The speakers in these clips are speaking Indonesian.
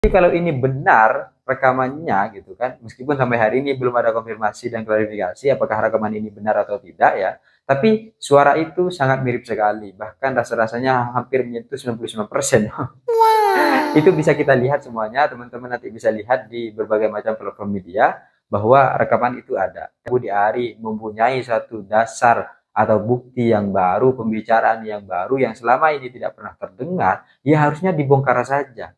Jadi kalau ini benar rekamannya gitu kan, meskipun sampai hari ini belum ada konfirmasi dan klarifikasi apakah rekaman ini benar atau tidak ya, tapi suara itu sangat mirip sekali, bahkan rasa-rasanya hampir menyentuh 99%. Itu bisa kita lihat semuanya, teman-teman nanti bisa lihat di berbagai macam platform media bahwa rekaman itu ada. Budi Ari mempunyai satu dasar atau bukti yang baru, pembicaraan yang baru yang selama ini tidak pernah terdengar, ya harusnya dibongkar saja.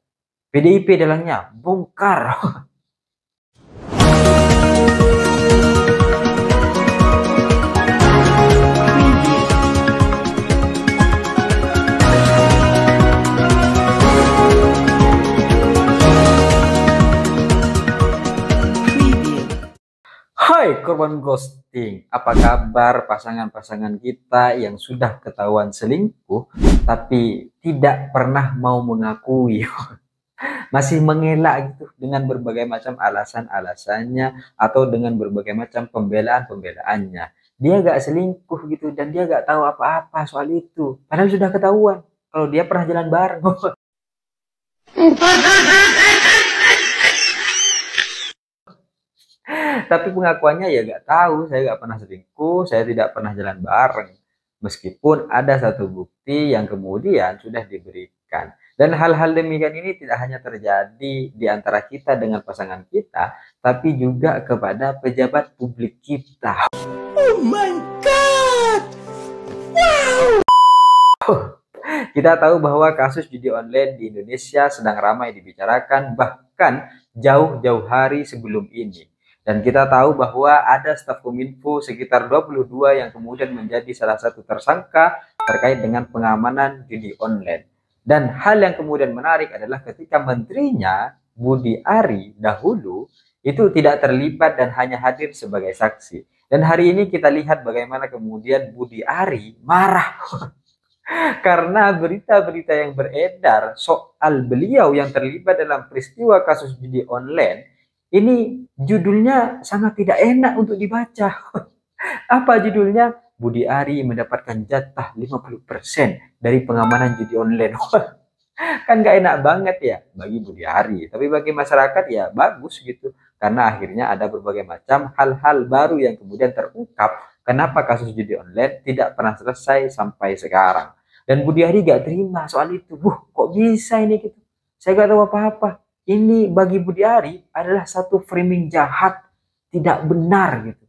PDIP dalangnya bongkar. Hai korban ghosting, apa kabar pasangan-pasangan kita yang sudah ketahuan selingkuh tapi tidak pernah mau mengakui? Masih mengelak gitu dengan berbagai macam alasan-alasannya atau dengan berbagai macam pembelaan-pembelaannya. Dia gak selingkuh gitu dan dia gak tahu apa-apa soal itu. Padahal sudah ketahuan kalau dia pernah jalan bareng. Tapi pengakuannya ya gak tahu, saya gak pernah selingkuh, saya tidak pernah jalan bareng. Meskipun ada satu bukti yang kemudian sudah diberikan. Dan hal-hal demikian ini tidak hanya terjadi di antara kita dengan pasangan kita, tapi juga kepada pejabat publik kita. Oh my God! Wow! Kita tahu bahwa kasus judi online di Indonesia sedang ramai dibicarakan, bahkan jauh-jauh hari sebelum ini. Dan kita tahu bahwa ada staf Kominfo sekitar 22 yang kemudian menjadi salah satu tersangka terkait dengan pengamanan judi online. Dan hal yang kemudian menarik adalah ketika menterinya Budi Ari dahulu itu tidak terlibat dan hanya hadir sebagai saksi. Dan hari ini kita lihat bagaimana kemudian Budi Ari marah karena berita-berita yang beredar soal beliau yang terlibat dalam peristiwa kasus judi online ini judulnya sangat tidak enak untuk dibaca. Apa judulnya? Budi Ari mendapatkan jatah 50% dari pengamanan judi online. Kan gak enak banget ya bagi Budi Ari. Tapi bagi masyarakat ya bagus gitu. Karena akhirnya ada berbagai macam hal-hal baru yang kemudian terungkap. Kenapa kasus judi online tidak pernah selesai sampai sekarang. Dan Budi Ari gak terima soal itu. Kok bisa ini gitu. Saya gak tahu apa-apa. Ini bagi Budi Ari adalah satu framing jahat. Tidak benar gitu.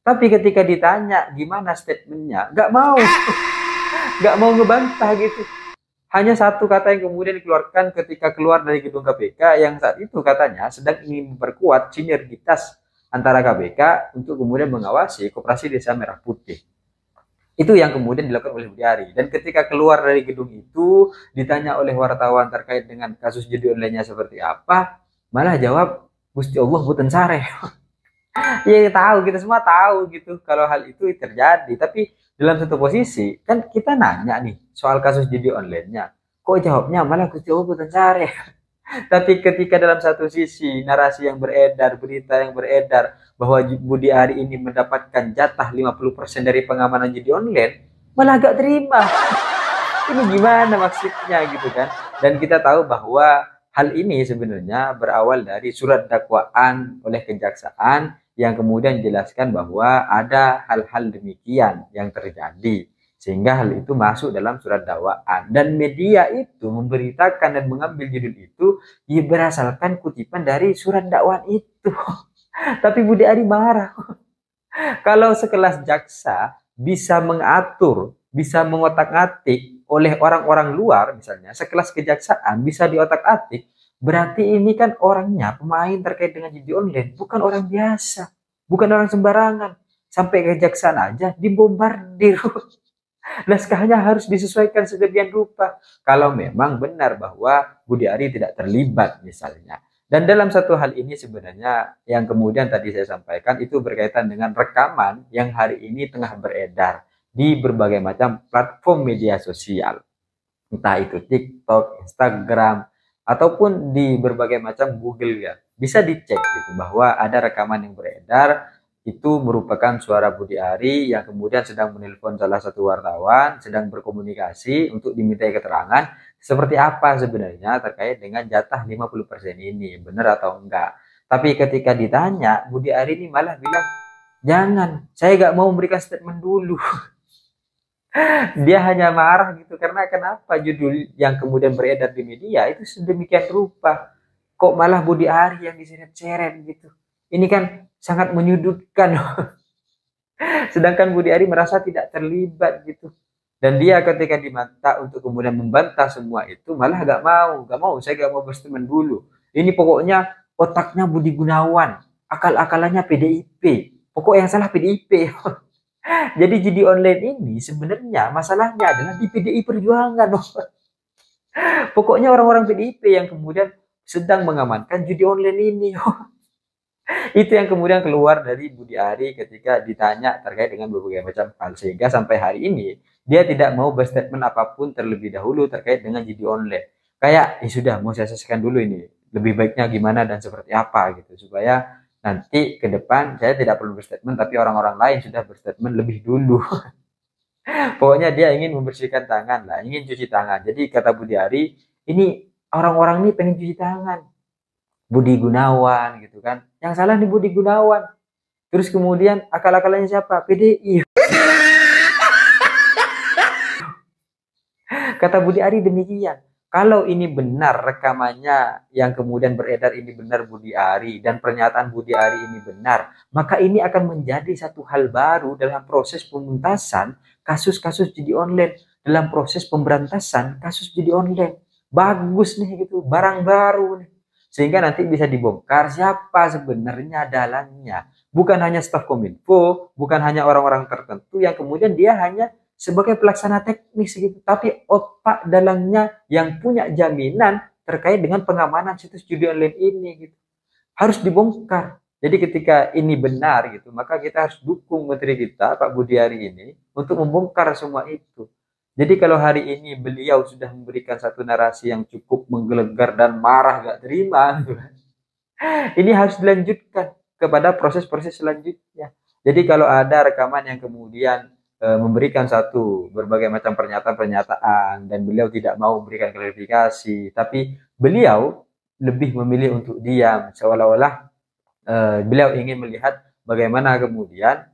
Tapi ketika ditanya gimana statementnya, nggak mau, nggak mau ngebantah gitu. Hanya satu kata yang kemudian dikeluarkan ketika keluar dari gedung KPK yang saat itu katanya sedang ingin memperkuat sinergitas antara KPK untuk kemudian mengawasi Koperasi Desa Merah Putih. Itu yang kemudian dilakukan oleh Budi Ari. Dan ketika keluar dari gedung itu, ditanya oleh wartawan terkait dengan kasus judi online-nya seperti apa, malah jawab, Gusti Allah boten sareh. Ya tahu, kita semua tahu gitu kalau hal itu terjadi. Tapi dalam satu posisi kan kita nanya nih soal kasus judi online-nya, kok jawabnya malah Gusti Allah boten sareh. Tapi ketika dalam satu sisi narasi yang beredar, berita yang beredar bahwa Budi Ari ini mendapatkan jatah 50% dari pengamanan judi online, malah gak terima. Ini gimana maksudnya gitu kan? Dan kita tahu bahwa hal ini sebenarnya berawal dari surat dakwaan oleh kejaksaan yang kemudian dijelaskan bahwa ada hal-hal demikian yang terjadi. Sehingga hal itu masuk dalam surat dakwaan. Dan media itu memberitakan dan mengambil judul itu berdasarkan kutipan dari surat dakwaan itu. Tapi Budi Ari marah. Kalau sekelas jaksa bisa mengatur, bisa mengotak-atik oleh orang-orang luar misalnya, sekelas kejaksaan bisa diotak-atik, berarti ini kan orangnya, pemain terkait dengan judi online, bukan orang biasa, bukan orang sembarangan. Sampai kejaksaan aja dibombardir. Naskahnya harus disesuaikan sedemikian rupa. Kalau memang benar bahwa Budi Ari tidak terlibat misalnya. Dan dalam satu hal ini sebenarnya yang kemudian tadi saya sampaikan itu berkaitan dengan rekaman yang hari ini tengah beredar di berbagai macam platform media sosial. Entah itu TikTok, Instagram, ataupun di berbagai macam Google ya. Bisa dicek gitu bahwa ada rekaman yang beredar itu merupakan suara Budi Ari yang kemudian sedang menelpon salah satu wartawan, sedang berkomunikasi untuk dimintai keterangan seperti apa sebenarnya terkait dengan jatah 50% ini, benar atau enggak. Tapi ketika ditanya, Budi Ari ini malah bilang, jangan, saya nggak mau memberikan statement dulu. Dia hanya marah gitu, karena kenapa judul yang kemudian beredar di media itu sedemikian rupa. Kok malah Budi Ari yang diseret-seret gitu. Ini kan sangat menyudutkan. Sedangkan Budi Ari merasa tidak terlibat gitu. Dan dia ketika diminta untuk kemudian membantah semua itu malah gak mau, saya gak mau berstatement dulu. Ini pokoknya otaknya Budi Gunawan, akal-akalannya PDIP. Pokok yang salah PDIP. Jadi judi online ini sebenarnya masalahnya adalah di PDI Perjuangan. Pokoknya orang-orang PDIP yang kemudian sedang mengamankan judi online ini. Itu yang kemudian keluar dari Budi Ari ketika ditanya terkait dengan berbagai macam hal, sehingga sampai hari ini dia tidak mau berstatement apapun terlebih dahulu terkait dengan judi online. Kayak sudah, mau saya selesaikan dulu ini, lebih baiknya gimana dan seperti apa gitu, supaya nanti ke depan saya tidak perlu berstatement tapi orang-orang lain sudah berstatement lebih dulu. Pokoknya dia ingin membersihkan tangan lah, ingin cuci tangan. Jadi kata Budi Ari, ini orang-orang ini pengen cuci tangan. Budi Gunawan gitu kan. Yang salah nih Budi Gunawan. Terus kemudian akal-akalannya siapa? PDI. Kata Budi Ari demikian. Kalau ini benar rekamannya yang kemudian beredar ini benar Budi Ari dan pernyataan Budi Ari ini benar, maka ini akan menjadi satu hal baru dalam proses penuntasan kasus-kasus judi online, dalam proses pemberantasan kasus judi online. Bagus nih gitu, barang baru nih. Sehingga nanti bisa dibongkar siapa sebenarnya dalamnya. Bukan hanya staf Kominfo, bukan hanya orang-orang tertentu yang kemudian dia hanya sebagai pelaksana teknis gitu, tapi otak dalamnya yang punya jaminan terkait dengan pengamanan situs judi online ini gitu harus dibongkar. Jadi ketika ini benar gitu, maka kita harus dukung Menteri kita Pak Budi Ari ini untuk membongkar semua itu. Jadi kalau hari ini beliau sudah memberikan satu narasi yang cukup menggelegar dan marah gak terima, ini harus dilanjutkan kepada proses-proses selanjutnya. Jadi kalau ada rekaman yang kemudian memberikan satu berbagai macam pernyataan dan beliau tidak mau memberikan klarifikasi, tapi beliau lebih memilih untuk diam, seolah-olah beliau ingin melihat bagaimana kemudian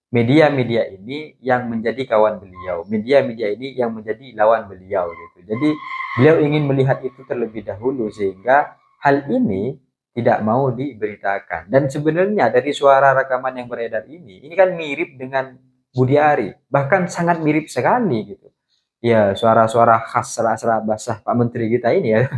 media-media ini yang menjadi kawan beliau, media-media ini yang menjadi lawan beliau gitu. Jadi beliau ingin melihat itu terlebih dahulu sehingga hal ini tidak mau diberitakan. Dan sebenarnya dari suara rekaman yang beredar ini kan mirip dengan Budi Ari, bahkan sangat mirip sekali gitu. Ya, suara-suara khas serak-serak basah Pak Menteri kita ini ya.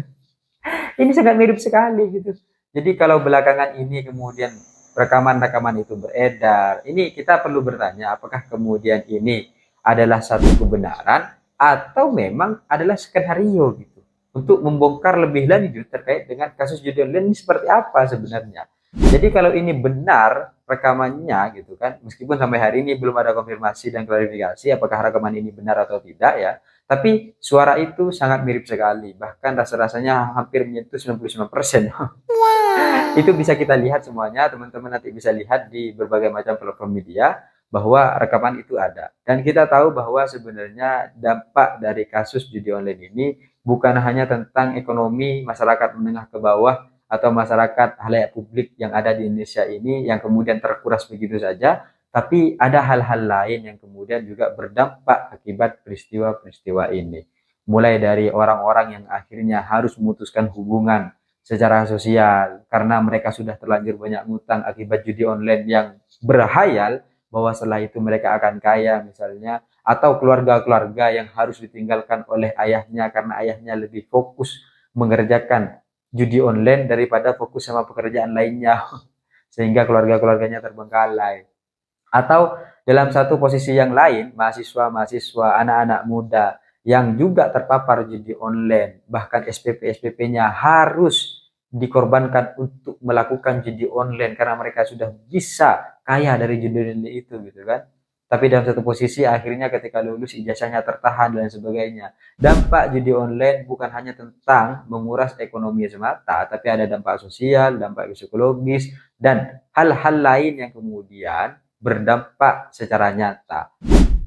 Ini sangat mirip sekali gitu. Jadi kalau belakangan ini kemudian rekaman-rekaman itu beredar, ini kita perlu bertanya apakah kemudian ini adalah satu kebenaran atau memang adalah skenario gitu untuk membongkar lebih lanjut terkait dengan kasus judi online ini seperti apa sebenarnya. Jadi kalau ini benar rekamannya gitu kan, meskipun sampai hari ini belum ada konfirmasi dan klarifikasi apakah rekaman ini benar atau tidak ya, tapi suara itu sangat mirip sekali, bahkan rasa-rasanya hampir menyentuh 99%. Itu bisa kita lihat semuanya, teman-teman nanti bisa lihat di berbagai macam platform media bahwa rekaman itu ada. Dan kita tahu bahwa sebenarnya dampak dari kasus judi online ini bukan hanya tentang ekonomi masyarakat menengah ke bawah atau masyarakat halayak publik yang ada di Indonesia ini yang kemudian terkuras begitu saja, tapi ada hal-hal lain yang kemudian juga berdampak akibat peristiwa-peristiwa ini. Mulai dari orang-orang yang akhirnya harus memutuskan hubungan secara sosial karena mereka sudah terlanjur banyak ngutang akibat judi online yang berhayal bahwa setelah itu mereka akan kaya misalnya, atau keluarga-keluarga yang harus ditinggalkan oleh ayahnya karena ayahnya lebih fokus mengerjakan judi online daripada fokus sama pekerjaan lainnya sehingga keluarga-keluarganya terbengkalai. Atau dalam satu posisi yang lain, mahasiswa-mahasiswa, anak-anak muda yang juga terpapar judi online, bahkan SPP-SPP-nya harus dikorbankan untuk melakukan judi online karena mereka sudah bisa kaya dari judi online itu gitu kan. Tapi dalam satu posisi akhirnya ketika lulus ijazahnya tertahan dan sebagainya. Dampak judi online bukan hanya tentang menguras ekonomi semata, tapi ada dampak sosial, dampak psikologis, dan hal-hal lain yang kemudian berdampak secara nyata.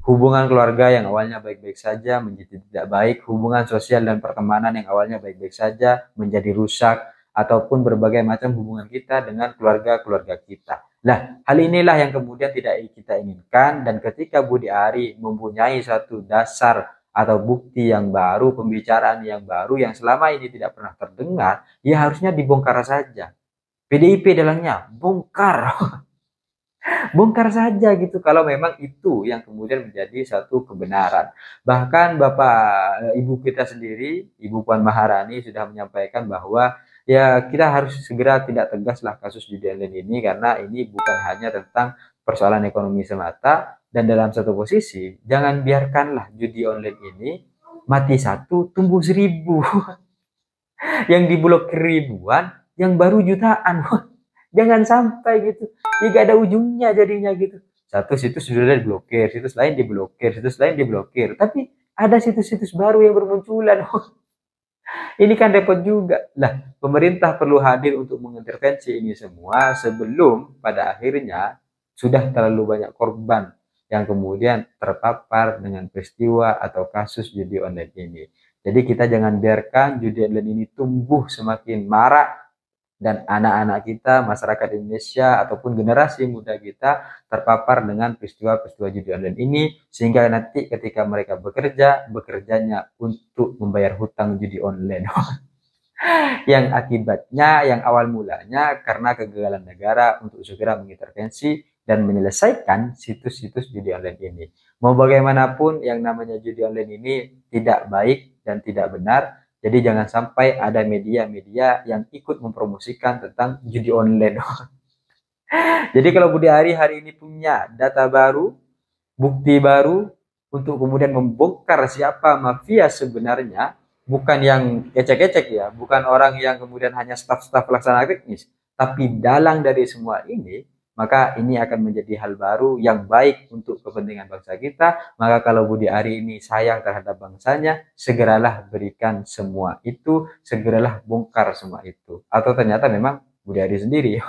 Hubungan keluarga yang awalnya baik-baik saja menjadi tidak baik, hubungan sosial dan pertemanan yang awalnya baik-baik saja menjadi rusak, ataupun berbagai macam hubungan kita dengan keluarga-keluarga kita. Nah, hal inilah yang kemudian tidak kita inginkan, dan ketika Budi Ari mempunyai satu dasar atau bukti yang baru, pembicaraan yang baru yang selama ini tidak pernah terdengar, ya harusnya dibongkar saja. PDIP dalangnya bongkar. Bongkar saja gitu kalau memang itu yang kemudian menjadi satu kebenaran. Bahkan Bapak Ibu kita sendiri, Ibu Puan Maharani sudah menyampaikan bahwa ya kita harus segera tidak tegaslah kasus judi online ini, karena ini bukan hanya tentang persoalan ekonomi semata, dan dalam satu posisi jangan biarkanlah judi online ini mati satu tumbuh seribu. Yang diblokir ribuan, yang baru jutaan. Jangan sampai gitu. Tidak ada ujungnya jadinya gitu. Satu situs sudah diblokir, situs lain diblokir, situs lain diblokir. Tapi ada situs-situs baru yang bermunculan. Ini kan repot juga. Lah, pemerintah perlu hadir untuk mengintervensi ini semua sebelum pada akhirnya sudah terlalu banyak korban yang kemudian terpapar dengan peristiwa atau kasus judi online ini. Jadi kita jangan biarkan judi online ini tumbuh semakin marak, dan anak-anak kita, masyarakat Indonesia, ataupun generasi muda kita terpapar dengan peristiwa-peristiwa judi online ini, sehingga nanti ketika mereka bekerja, bekerjanya untuk membayar hutang judi online. Yang akibatnya, yang awal mulanya karena kegagalan negara untuk segera mengintervensi dan menyelesaikan situs-situs judi online ini. Mau bagaimanapun, yang namanya judi online ini tidak baik dan tidak benar. Jadi jangan sampai ada media-media yang ikut mempromosikan tentang judi online. Jadi kalau Budi Ari hari ini punya data baru, bukti baru untuk kemudian membongkar siapa mafia sebenarnya, bukan yang ecek-ecek ya, bukan orang yang kemudian hanya staf-staf pelaksana teknis, tapi dalang dari semua ini, maka ini akan menjadi hal baru yang baik untuk kepentingan bangsa kita. Maka kalau Budi Ari ini sayang terhadap bangsanya, segeralah berikan semua itu, segeralah bongkar semua itu. Atau ternyata memang Budi Ari sendiri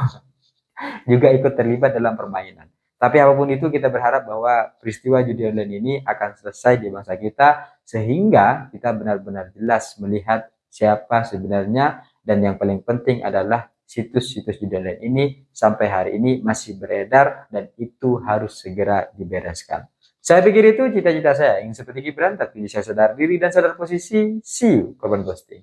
juga ikut terlibat dalam permainan. Tapi apapun itu, kita berharap bahwa peristiwa judi online ini akan selesai di bangsa kita, sehingga kita benar-benar jelas melihat siapa sebenarnya, dan yang paling penting adalah situs-situs judi online ini sampai hari ini masih beredar, dan itu harus segera dibereskan. Saya pikir itu cita-cita saya, ingin seperti Gibran, tapi saya sadar diri dan sadar posisi. See you, kawan ghosting.